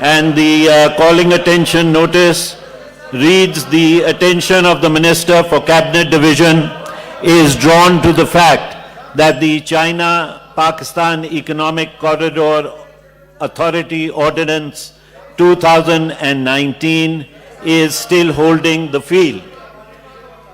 and the calling attention notice reads, the attention of the Minister for Cabinet Division is drawn to the fact that the China-Pakistan Economic Corridor Authority Ordinance 2019 is still holding the field.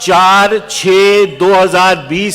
4/6/2020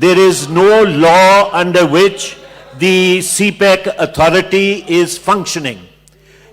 there is no law under which the CPEC authority is functioning.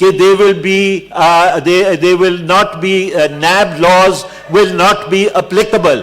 they will not be NAB laws will not be applicable.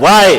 why?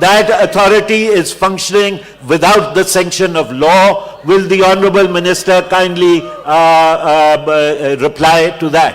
that authority is functioning without the sanction of law. Will the Honorable Minister kindly reply to that?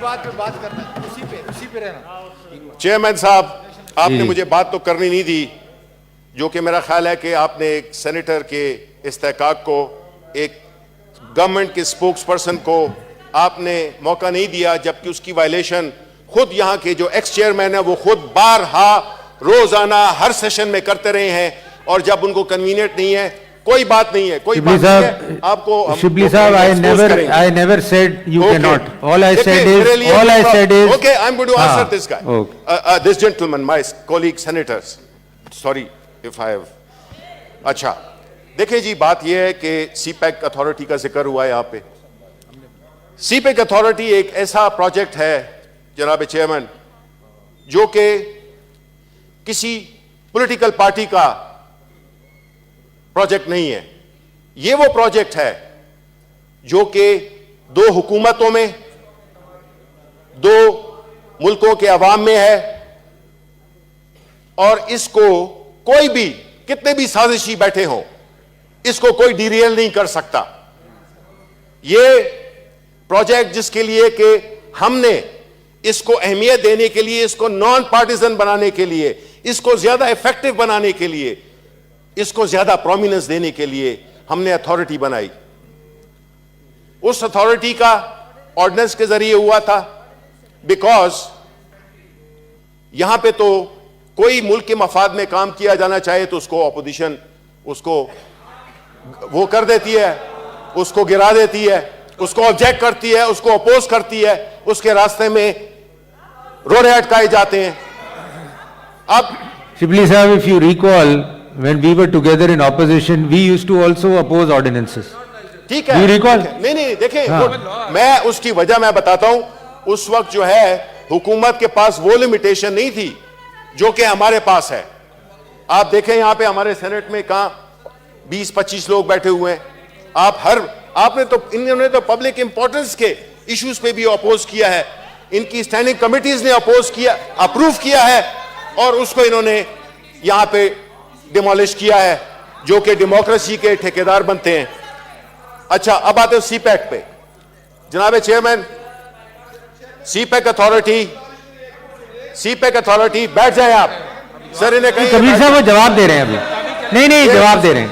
بات پہ بات کرنا, اسی پہ رہنا. Chairman صاحب, آپ نے جی. مجھے بات تو کرنی نہیں دی, جو کہ میرا خیال ہے کہ آپ نے ایک سینیٹر کے استحقاق کو, ایک گورنمنٹ کے سپوکس پرسن کو آپ نے موقع نہیں دیا, جبکہ اس کی وائلیشن خود یہاں کے جو ایکس چیئرمین ہیں وہ خود بارہا روزانہ ہر سیشن میں کرتے رہے ہیں, اور جب ان کو کنوینئنٹ نہیں ہے کوئی بات نہیں ہے, کوئی بات نہیں ہے. آپ کو شبلی صاحب, I never said you cannot. All I said is okay, I'm going to answer this guy. This gentleman, my colleague senators. Sorry if I have. اچھا دیکھیں جی, بات یہ ہے کہ سی پیک اتھارٹی کا ذکر ہوا ہے یہاں پہ. سی پیک اتھارٹی ایک ایسا پروجیکٹ ہے جناب چیئرمین جو کہ کسی پولیٹیکل پارٹی کا پروجیکٹ نہیں ہے. یہ وہ پروجیکٹ ہے جو کہ دو حکومتوں میں, دو ملکوں کے عوام میں ہے, اور اس کو کوئی بھی, کتنے بھی سازشی بیٹھے ہوں, اس کو کوئی ڈیریل نہیں کر سکتا. یہ پروجیکٹ جس کے لیے کہ ہم نے اس کو اہمیت دینے کے لیے, اس کو نان پارٹیزن بنانے کے لیے, اس کو زیادہ ایفیکٹو بنانے کے لیے, اس کو زیادہ پرومیننس دینے کے لیے ہم نے اتھارٹی بنائی. اس اتھارٹی کا آرڈیننس کے ذریعے ہوا تھا, بیکاز یہاں پہ تو کوئی ملک کے مفاد میں کام کیا جانا چاہے تو اس کو اپوزیشن اس کو وہ کر دیتی ہے, اس کو گرا دیتی ہے, اس کو آبجیکٹ کرتی ہے, اس کو اپوز کرتی ہے, اس کے راستے میں روڑے اٹکائے جاتے ہیں. اب Shibli Sahib, if you recall, when we were together in opposition, we used to also oppose ordinances. ٹھیک ہے, Do you recall? نہیں دیکھیں, میں اس کی وجہ میں بتاتا ہوں. اس وقت جو ہے حکومت کے پاس وہ لمیٹیشن نہیں تھی جو کہ ہمارے پاس ہے. آپ دیکھیں یہاں پہ ہمارے سینٹ میں کہاں 20-25 لوگ بیٹھے ہوئے ہیں. آپ نے تو, انہوں نے تو پبلک امپورٹنس کے ایشوز پہ بھی اپوز کیا ہے, ان کی اسٹینڈنگ کمیٹیز نے اپوز کیا, اپروو کیا ہے, اور اس کو انہوں نے یہاں پہ ڈیمولش کیا ہے, جو کہ ڈیموکریسی کے ٹھیکیدار بنتے ہیں. اچھا, اب آتے ہیں سی پیک پہ. جناب چیئرمین, سی پیک اتھارٹی, بیٹھ جائیں آپ. سر انہیں کہیں کبیر صاحب وہ جواب دے رہے ہیں ابھی. نہیں جواب دے رہے ہیں.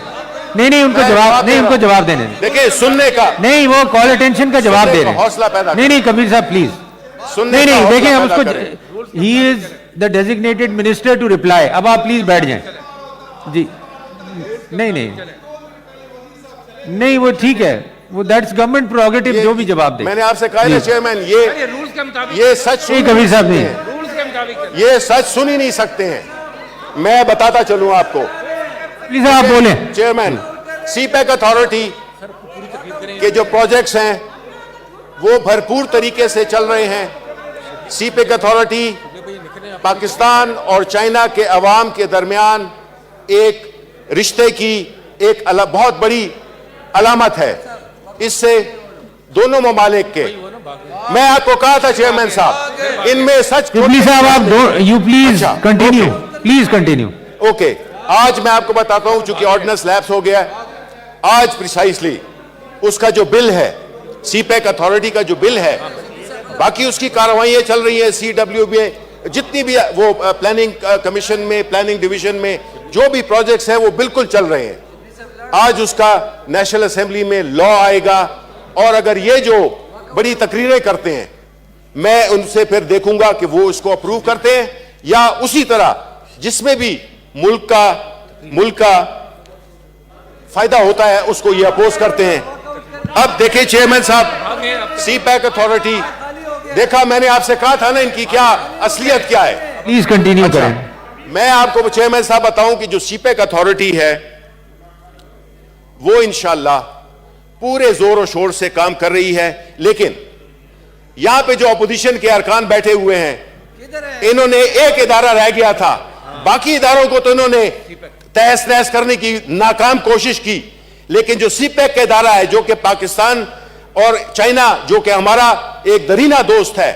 نہیں ان کو جواب, نہیں ان کو جواب دینے دیں. دیکھیں سننے کا, نہیں وہ کال اٹینشن کا جواب دے رہے ہیں. حوصلہ پیدا, نہیں کبیر صاحب پلیز. سننے نہیں دیکھیں ہم اس کو, ہی از دا ڈیزگنیٹڈ منسٹر ٹو ریپلائی. اب آپ پلیز بیٹھ جائیں. جی نہیں وہ ٹھیک ہے, وہ دیٹس گورنمنٹ پروگیٹو, جو بھی جواب دے. میں نے آپ سے کہا ہے چیئرمین, یہ سچ کبیر صاحب نہیں, یہ سچ سن ہی نہیں سکتے ہیں. میں بتاتا چلوں آپ کو. پلیز آپ بولیں. چیئرمین, سی پیک اتھارٹی کے جو پروجیکٹس ہیں وہ بھرپور طریقے سے چل رہے ہیں. سی پیک اتھارٹی پاکستان اور چائنا کے عوام کے درمیان ایک رشتے کی ایک بہت بڑی علامت ہے. اس سے دونوں ممالک کے, میں آپ کو کہا تھا چیئرمین صاحب, ان میں سچ. صاحب آپ یو پلیز کنٹینیو. اوکے, آج میں آپ کو بتاتا ہوں, چونکہ آرڈیننس لیپس ہو گیا ہے, آج پریسائسلی اس کا جو بل ہے, سی پیک اتھارٹی کا جو بل ہے, باقی اس کی کارروائیاں چل رہی ہیں. سی ڈبلیو میں جتنی بھی وہ پلاننگ کمیشن میں, پلاننگ ڈویژن میں جو بھی پروجیکٹس ہیں وہ بالکل چل رہے ہیں. آج اس کا نیشنل اسمبلی میں لا آئے گا, اور اگر یہ جو بڑی تقریریں کرتے ہیں, میں ان سے پھر دیکھوں گا کہ وہ اس کو اپروو کرتے ہیں یا اسی طرح جس میں بھی ملک کا فائدہ ہوتا ہے اس کو یہ اپوز کرتے ہیں. اب دیکھیں چیئرمین صاحب, سی پیک اتھارٹی, دیکھا میں نے آپ سے کہا تھا نا ان کی کیا اصلیت کیا ہے. پلیز کنٹینیو کریں. میں آپ کو چیئرمین صاحب بتاؤں کہ جو سی پیک اتھارٹی ہے وہ انشاءاللہ پورے زور و شور سے کام کر رہی ہے. لیکن یہاں پہ جو اپوزیشن کے ارکان بیٹھے ہوئے ہیں, انہوں نے ایک ادارہ رہ گیا تھا, باقی اداروں کو تو انہوں نے تہس نہس کرنے کی ناکام کوشش کی. لیکن جو سی پیک کا ادارہ ہے, جو کہ پاکستان اور چائنا جو کہ ہمارا ایک درینہ دوست ہے,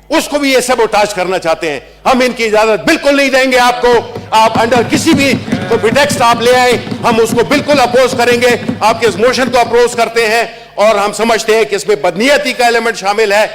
اس کو بھی یہ سیبوٹاج کرنا چاہتے ہیں. ہم ان کی اجازت بالکل نہیں دیں گے آپ کو. آپ انڈر کسی بھی پریٹیکسٹ آپ لے آئیں, ہم اس کو بالکل اپوز کریں گے. آپ کے اس موشن کو اپوز کرتے ہیں, اور ہم سمجھتے ہیں کہ اس میں بدنیتی کا ایلیمنٹ شامل ہے.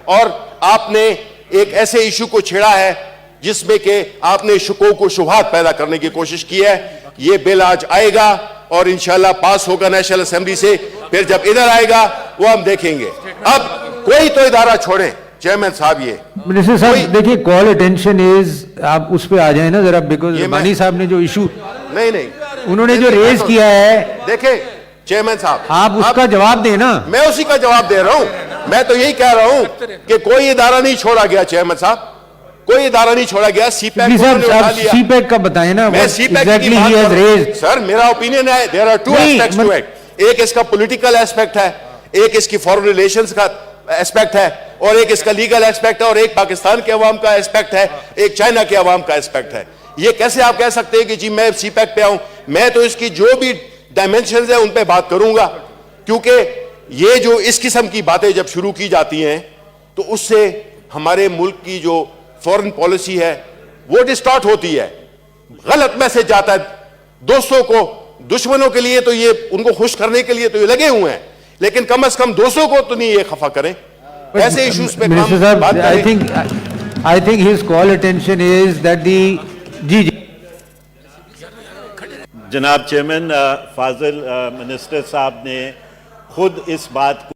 اور آپ نے ایک ایسے ایشو کو چھیڑا ہے جس میں کہ آپ نے شکوک و شبہات پیدا کرنے کی کوشش کی ہے. یہ بل آج آئے گا اور انشاءاللہ پاس ہوگا نیشنل اسمبلی سے, پھر جب ادھر آئے گا وہ ہم دیکھیں گے. اب کوئی تو ادارہ چھوڑیں چیئرمین صاحب. یہ منسٹر صاحب دیکھیے, کال اٹینشن از, آپ اس پہ آ جائیں نا ذرا, بیکاز ربانی صاحب نے جو ایشو نہیں انہوں نے جو ریز کیا ہے, دیکھیں چیئرمین صاحب, آپ اس کا جواب دیں نا. میں اسی کا جواب دے رہا ہوں. میں تو یہی کہہ رہا ہوں کہ کوئی ادارہ نہیں چھوڑا گیا چیئرمین صاحب, کوئی ادارہ نہیں چھوڑا گیا. سی پیک سی پیک کا بتائیں نا. میں سی پیک کی بات کر رہا ہوں سر, میرا اوپینین ہے. There are two aspects to it. ایک اس کا پولیٹیکل ایسپیکٹ ہے, ایک اس کی فارن ریلیشنز کا ایسپیکٹ ہے, اور ایک اس کا لیگل ایسپیکٹ ہے, اور ایک پاکستان کے عوام کا ایسپیکٹ ہے, ایک چائنا کے عوام کا ایسپیکٹ ہے. یہ کیسے آپ کہہ سکتے ہیں کہ جی میں سی پیک پہ آؤں؟ میں تو اس کی جو بھی ڈائمینشنز ہیں ان پہ بات کروں گا, کیونکہ یہ جو اس قسم کی باتیں جب شروع کی جاتی ہیں تو اس سے ہمارے ملک کی جو فورن پالیسی ہے وہ ڈسٹارٹ ہوتی ہے, غلط میسج جاتا ہے دوستوں کو. دشمنوں کے لیے تو یہ ان کو خوش کرنے کے لیے تو یہ لگے ہوئے ہیں, لیکن کم از کم دوستوں کو تو نہیں یہ خفا کریں. ایسے ایشوز پہ بات کریں. I think his call attention is that the جی جناب چیئرمین, فاضل منسٹر صاحب نے خود اس بات کو